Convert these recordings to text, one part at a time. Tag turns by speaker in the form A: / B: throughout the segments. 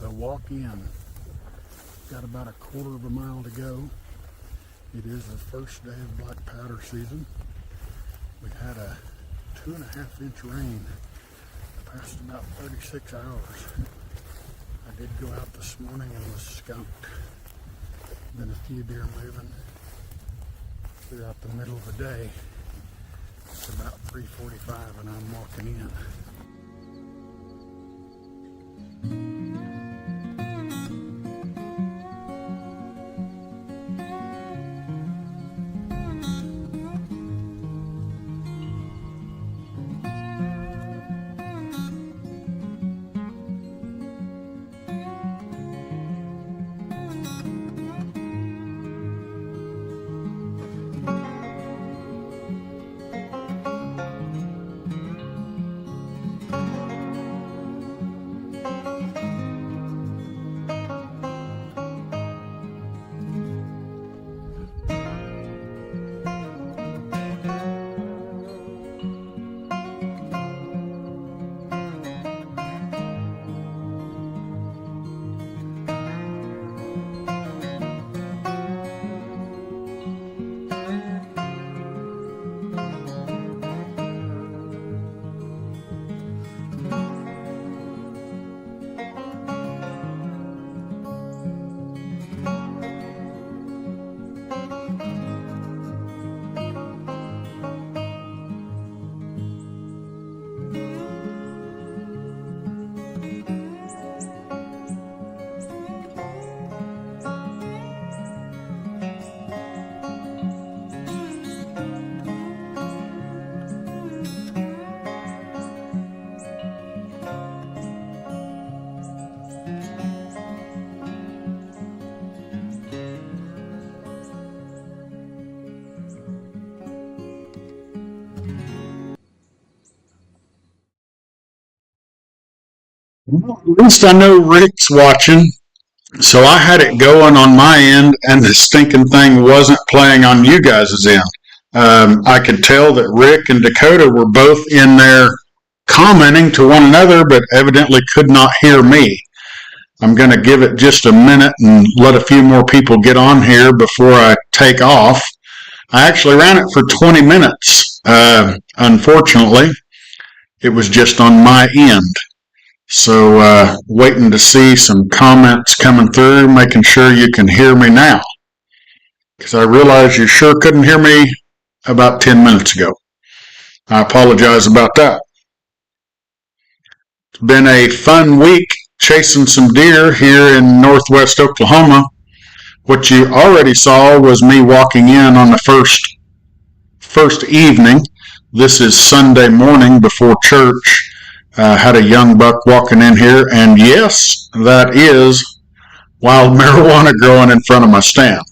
A: to walk in. Got about a quarter of a mile to go. It is the first day of black powder season. We had a 2.5-inch rain the past about 36 hours. I did go out this morning and was skunked. Been a few deer moving throughout the middle of the day. It's about 3:45 and I'm walking in. Well, at least I know Rick's watching, so I had it going on my end, and the stinking thing wasn't playing on you guys' end. I could tell that Rick and Dakota were both in there commenting to one another, but evidently could not hear me. I'm going to give it just a minute and let a few more people get on here before I take off. I actually ran it for 20 minutes. Unfortunately, it was just on my end. So waiting to see some comments coming through, making sure you can hear me now. Because I realize you sure couldn't hear me about 10 minutes ago. I apologize about that. It's been a fun week chasing some deer here in northwest Oklahoma. What you already saw was me walking in on the first evening. This is Sunday morning before church. Had a young buck walking in here, and yes, that is wild marijuana growing in front of my stand.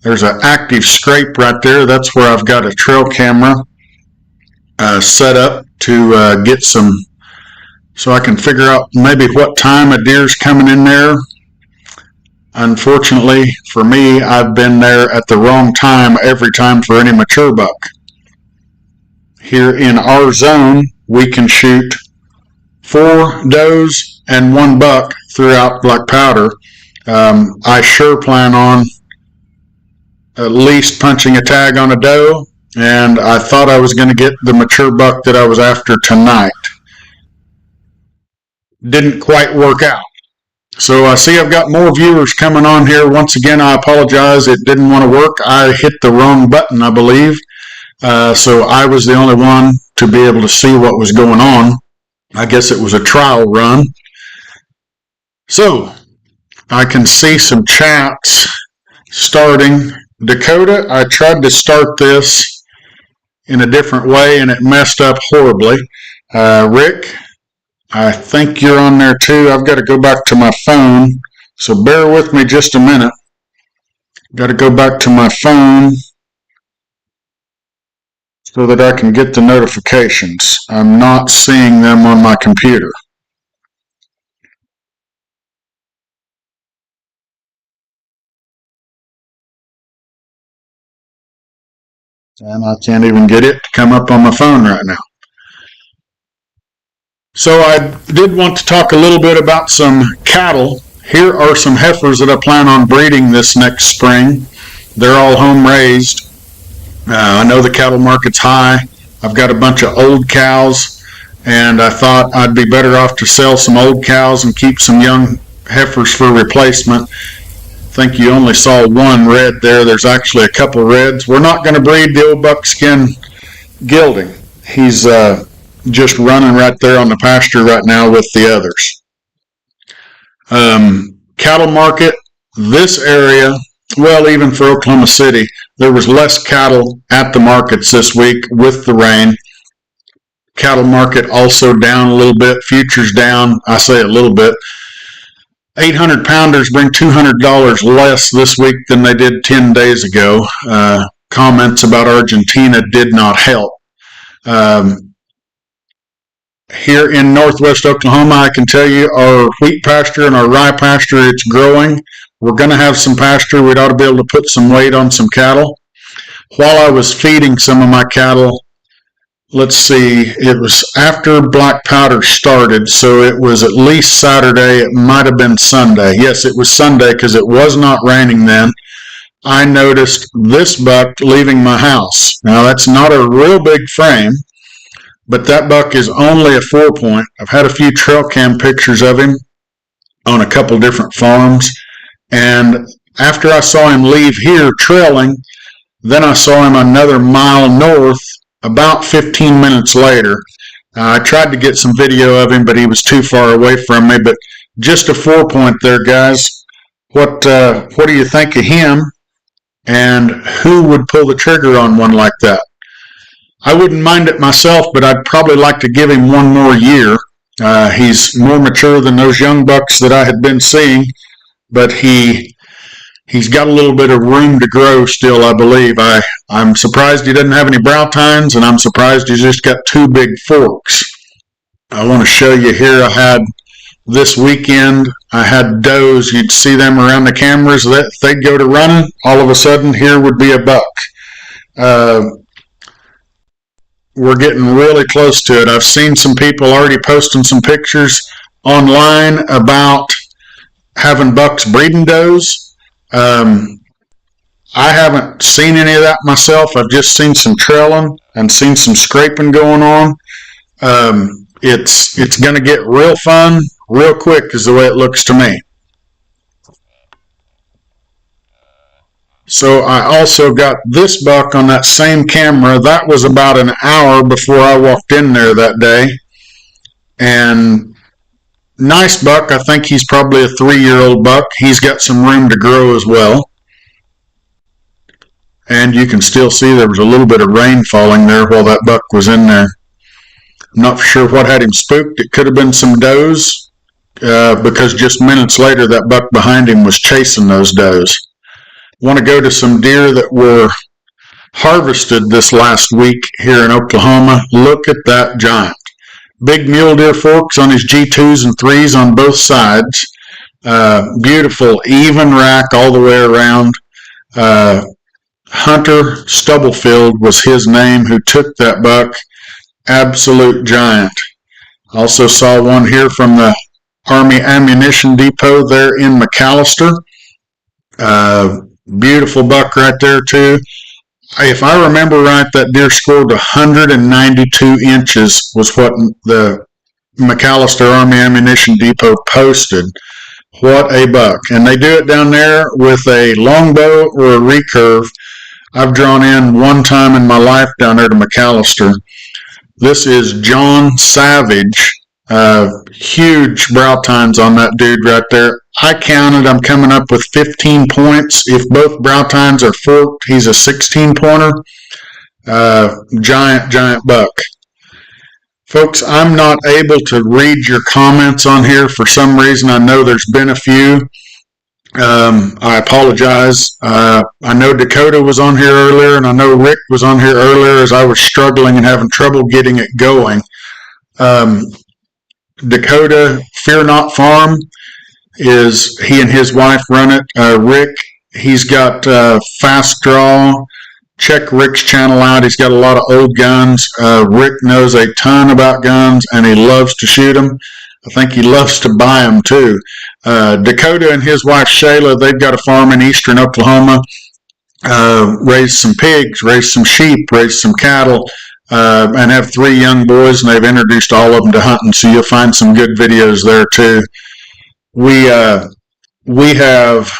A: There's an active scrape right there. That's where I've got a trail camera set up to get some, so I can figure out maybe what time a deer's coming in there. Unfortunately for me, I've been there at the wrong time every time for any mature buck. Here in our zone, we can shoot 4 does and 1 buck throughout black powder. I sure plan on at least punching a tag on a doe, and I thought I was going to get the mature buck that I was after tonight. Didn't quite work out. So I see I've got more viewers coming on here. Once again, I apologize. It didn't want to work. I hit the wrong button, I believe. So I was the only one to be able to see what was going on. I guess it was a trial run. So I can see some chats starting. Dakota, I tried to start this in a different way and it messed up horribly. Rick, I think you're on there too. I've got to go back to my phone, so bear with me just a minute. Got to go back to my phone so that I can get the notifications. I'm not seeing them on my computer. And I can't even get it to come up on my phone right now. So I did want to talk a little bit about some cattle. Here are some heifers that I plan on breeding this next spring. They're all home raised. I know the cattle market's high. I've got a bunch of old cows, and I thought I'd be better off to sell some old cows and keep some young heifers for replacement. I think you only saw one red there. There's actually a couple reds. We're not going to breed the old buckskin gelding. He's just running right there on the pasture right now with the others. Cattle market, this area, well, even for Oklahoma City, there was less cattle at the markets this week with the rain. Cattle market also down a little bit, futures down, I say a little bit. 800 pounders bring $200 less this week than they did 10 days ago. Comments about Argentina did not help. Here in northwest Oklahoma, I can tell you our wheat pasture and our rye pasture, it's growing. We're going to have some pasture. We'd ought to be able to put some weight on some cattle. While I was feeding some of my cattle, let's see, it was after black powder started, so it was at least Saturday. It might have been Sunday. Yes, it was Sunday because it was not raining then. I noticed this buck leaving my house. Now, that's not a real big frame, but that buck is only a 4-point. I've had a few trail cam pictures of him on a couple different farms, and after I saw him leave here trailing, then I saw him another mile north about 15 minutes later. I tried to get some video of him, but he was too far away from me. But just a 4-point there, guys. What do you think of him? And who would pull the trigger on one like that? I wouldn't mind it myself, but I'd probably like to give him one more year. He's more mature than those young bucks that I had been seeing, but he's got a little bit of room to grow still, I believe. I'm surprised he doesn't have any brow tines, and I'm surprised he's just got 2 big forks. I want to show you here, I had this weekend, I had does. You'd see them around the cameras. They'd go to running. All of a sudden, here would be a buck. We're getting really close to it. I've seen some people already posting some pictures online about having bucks breeding does. I haven't seen any of that myself. I've just seen some trailing and seen some scraping going on. It's going to get real fun real quick is the way it looks to me. So I also got this buck on that same camera. That was about an hour before I walked in there that day. And nice buck. I think he's probably a 3-year-old buck. He's got some room to grow as well. And you can still see there was a little bit of rain falling there while that buck was in there. I'm not sure what had him spooked. It could have been some does because just minutes later that buck behind him was chasing those does. Want to go to some deer that were harvested this last week here in Oklahoma. Look at that giant. Big mule deer forks on his G2s and 3s on both sides. Beautiful, even rack all the way around. Hunter Stubblefield was his name who took that buck. Absolute giant. Also saw one here from the Army Ammunition Depot there in McAllister. Beautiful buck right there too. If I remember right, that deer scored 192 inches was what the McAllister Army Ammunition Depot posted. What a buck. And they do it down there with a longbow or a recurve. I've drawn in one time in my life down there to McAllister. This is John Savage. Huge brow tines on that dude right there. I counted, I'm coming up with 15 points. If both brow tines are forked, he's a 16-pointer. Giant buck. Folks, I'm not able to read your comments on here for some reason. I know there's been a few. I apologize. I know Dakota was on here earlier, and I know Rick was on here earlier as I was struggling and having trouble getting it going. Dakota Fear Not Farm is he and his wife run it. Rick, he's got Fast Draw check Rick's channel out. He's got a lot of old guns. Rick knows a ton about guns, and he loves to shoot them. I think he loves to buy them too. Dakota and his wife Shayla, they've got a farm in eastern Oklahoma. Raised some pigs, raised some sheep, raised some cattle, and have 3 young boys, and they've introduced all of them to hunting, so you'll find some good videos there too. We have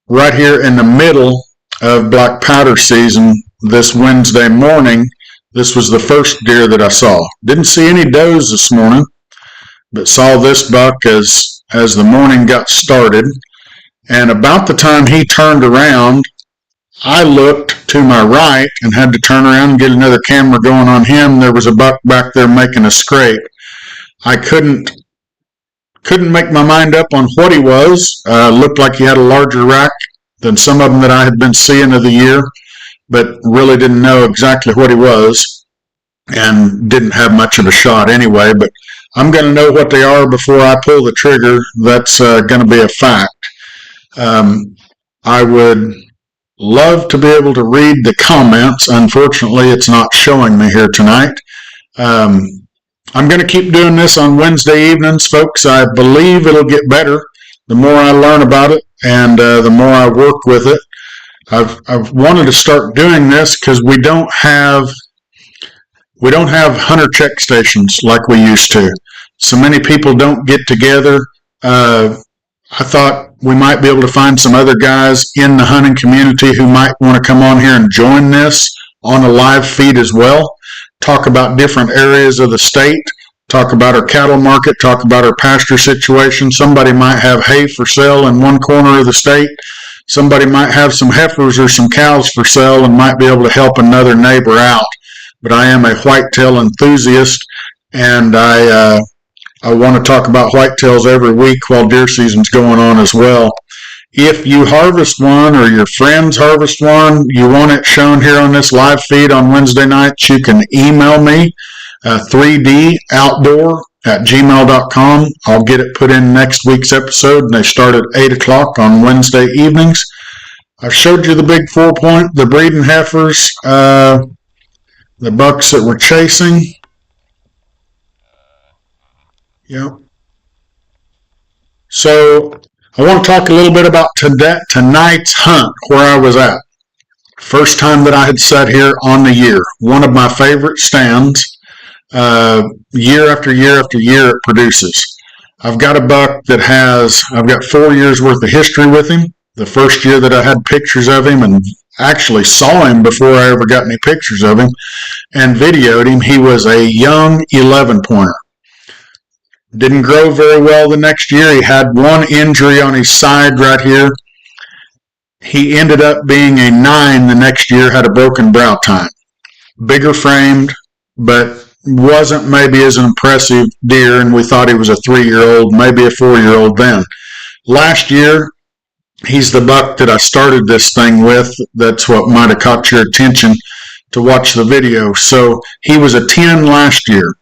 A: right here in the middle of black powder season this Wednesday morning. This was the first deer that I saw. Didn't see any does this morning, but saw this buck as the morning got started. And about the time he turned around, I looked to my right and had to turn around and get another camera going on him. There was a buck back there making a scrape. I couldn't make my mind up on what he was. Looked like he had a larger rack than some of them that I had been seeing of the year, but really didn't know exactly what he was and didn't have much of a shot anyway. But I'm going to know what they are before I pull the trigger. That's going to be a fact. I would love to be able to read the comments. Unfortunately, it's not showing me here tonight. I'm going to keep doing this on Wednesday evenings, folks. I believe it'll get better the more I learn about it and the more I work with it. I've wanted to start doing this because we don't have hunter check stations like we used to. So many people don't get together. I thought we might be able to find some other guys in the hunting community who might want to come on here and join this on a live feed as well. Talk about different areas of the state, talk about our cattle market, talk about our pasture situation. Somebody might have hay for sale in one corner of the state. Somebody might have some heifers or some cows for sale and might be able to help another neighbor out. But I am a whitetail enthusiast, and I want to talk about whitetails every week while deer season's going on as well. If you harvest one or your friends harvest one, you want it shown here on this live feed on Wednesday nights, you can email me, 3doutdoor@gmail.com. I'll get it put in next week's episode, and they start at 8 o'clock on Wednesday evenings. I've showed you the big 4-point, the breeding heifers, the bucks that we're chasing. Yep. So I want to talk a little bit about tonight's hunt, where I was at. First time that I had sat here on the year. One of my favorite stands. Year after year after year it produces. I've got a buck that I've got 4 years worth of history with him. The first year that I had pictures of him and actually saw him before I ever got any pictures of him and videoed him, he was a young 11-pointer. Didn't grow very well the next year. He had one injury on his side right here. He ended up being a 9 the next year, had a broken brow tine. Bigger framed, but wasn't maybe as an impressive deer, and we thought he was a 3-year-old, maybe a 4-year-old then. Last year, he's the buck that I started this thing with. That's what might have caught your attention to watch the video. So he was a 10 last year.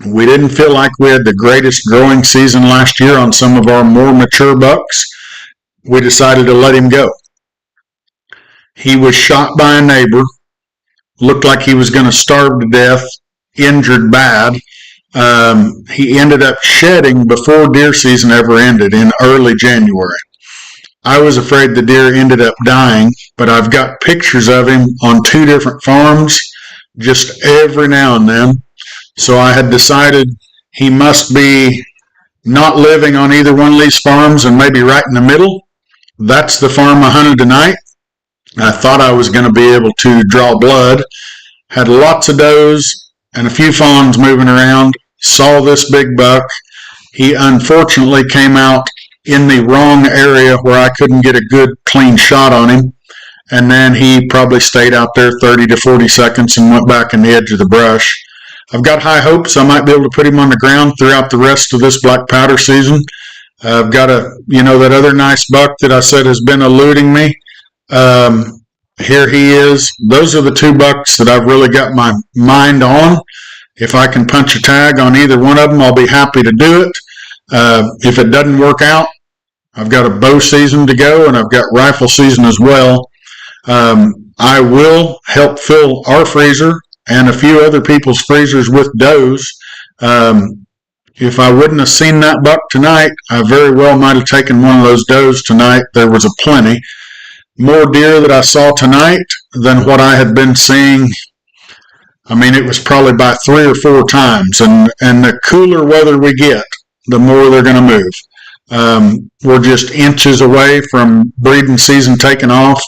A: We didn't feel like we had the greatest growing season last year on some of our more mature bucks. We decided to let him go. He was shot by a neighbor. Looked like he was going to starve to death, injured bad. He ended up shedding before deer season ever ended in early January. I was afraid the deer ended up dying, but I've got pictures of him on 2 different farms just every now and then. So I had decided he must be not living on either one of these farms and maybe right in the middle. That's the farm I hunted tonight. I thought I was going to be able to draw blood. Had lots of does and a few fawns moving around. Saw this big buck. He unfortunately came out in the wrong area where I couldn't get a good clean shot on him. And then he probably stayed out there 30 to 40 seconds and went back in the edge of the brush. I've got high hopes I might be able to put him on the ground throughout the rest of this black powder season. I've got that other nice buck that I said has been eluding me. Here he is. Those are the 2 bucks that I've really got my mind on. If I can punch a tag on either one of them, I'll be happy to do it. If it doesn't work out, I've got a bow season to go, and I've got rifle season as well. I will help fill our freezer and a few other people's freezers with does. If I wouldn't have seen that buck tonight, I very well might have taken one of those does tonight. There was a plenty. More deer that I saw tonight than what I had been seeing. I mean, it was probably by 3 or 4 times. And the cooler weather we get, the more they're going to move. We're just inches away from breeding season taking off.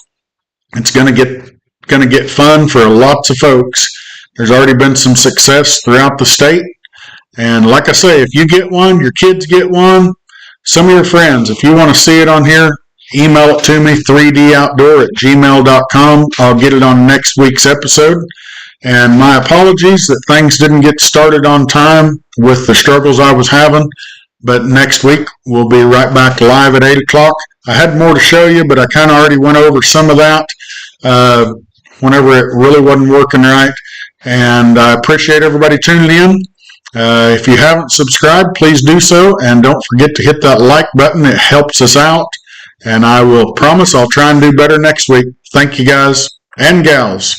A: It's going to get fun for lots of folks. There's already been some success throughout the state. And like I say, if you get one, your kids get one, some of your friends, if you want to see it on here, email it to me, 3doutdoor@gmail.com. I'll get it on next week's episode. And my apologies that things didn't get started on time with the struggles I was having. But next week, we'll be right back live at 8 o'clock. I had more to show you, but I kind of already went over some of that whenever it really wasn't working right. And I appreciate everybody tuning in. If you haven't subscribed, please do so. And don't forget to hit that like button. It helps us out. And I will promise I'll try and do better next week. Thank you, guys and gals.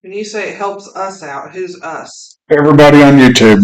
B: When you say it helps us out, who's us?
A: Everybody on YouTube.